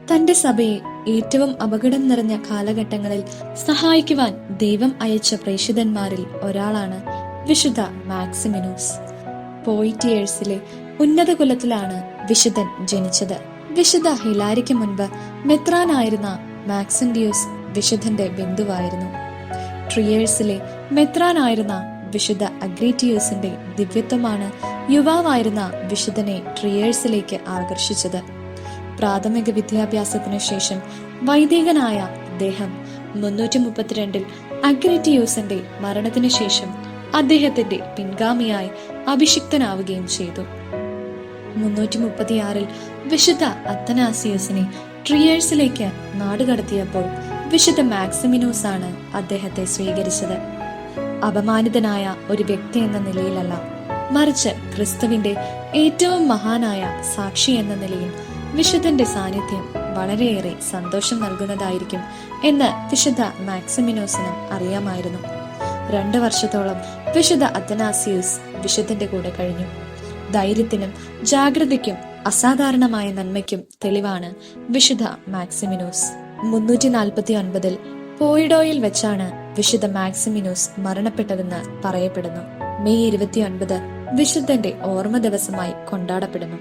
തന്റെ സഭയെ ഏറ്റവും അപകടം നിറഞ്ഞ കാലഘട്ടങ്ങളിൽ സഹായിക്കുവാൻ ദൈവം അയച്ച പ്രേഷിതന്മാരിൽ ഒരാളാണ് വിശുദ്ധ മാക്സിമിനോസ്. പോയിറ്റിയേഴ്സിലെ ഉന്നത കുലത്തിലാണ് വിശുദ്ധൻ ജനിച്ചത്. വിശുദ്ധ ഹിലാരിക്ക് മുൻപ് മെത്രാനായിരുന്ന മാക്സിൻഡിയോസ് വിശുദ്ധന്റെ ബന്ധുവായിരുന്നു. ട്രിയേഴ്സിലെ മെത്രാനായിരുന്ന വിശുദ്ധ അഗ്രീറ്റിയോസിന്റെ ദിവ്യത്വമാണ് യുവാവായിരുന്ന വിശുദ്ധനെ ട്രിയേഴ്സിലേക്ക് ആകർഷിച്ചത്. പ്രാഥമിക വിദ്യാഭ്യാസത്തിനു ശേഷം വൈദികനായ അദ്ദേഹം 332 അഗ്രീറ്റിയോസിന്റെ മരണത്തിനു ശേഷം അദ്ദേഹത്തിന്റെ പിൻഗാമിയായി അഭിഷിക്തനാവുകയും ചെയ്തു. 336 വിശുദ്ധ അത്തനാസിയോസിനെ ട്രിയേഴ്സിലേക്ക് നാടുകടത്തിയപ്പോൾ വിശുദ്ധ മാക്സിമിനോസ് ആണ് അദ്ദേഹത്തെ സ്വീകരിച്ചത്. അപമാനിതനായ ഒരു വ്യക്തി എന്ന നിലയിലല്ല, മറിച്ച് ക്രിസ്തുവിന്റെ ഏറ്റവും മഹാനായ സാക്ഷി എന്ന നിലയിൽ വിശുദ്ധന്റെ സാന്നിധ്യം വളരെയേറെ സന്തോഷം നൽകുന്നതായിരിക്കും എന്ന് വിശുദ്ധ മാക്സിമിനോസിനും അറിയാമായിരുന്നു. 2 വർഷത്തോളം വിശുദ്ധ അത്തനാസിയൂസ് വിശുദ്ധന്റെ കൂടെ കഴിഞ്ഞു. ധൈര്യത്തിനും ജാഗ്രതയ്ക്കും അസാധാരണമായ നന്മയ്ക്കും തെളിവാണ് വിശുദ്ധ മാക്സിമിനോസ്. 349 പോയിഡോയിൽ വെച്ചാണ് വിശുദ്ധ മാക്സിമിനോസ് മരണപ്പെട്ടതെന്ന് പറയപ്പെടുന്നു. മെയ് 29 വിശുദ്ധന്റെ ഓർമ്മ ദിവസമായി കൊണ്ടാടപ്പെടുന്നു.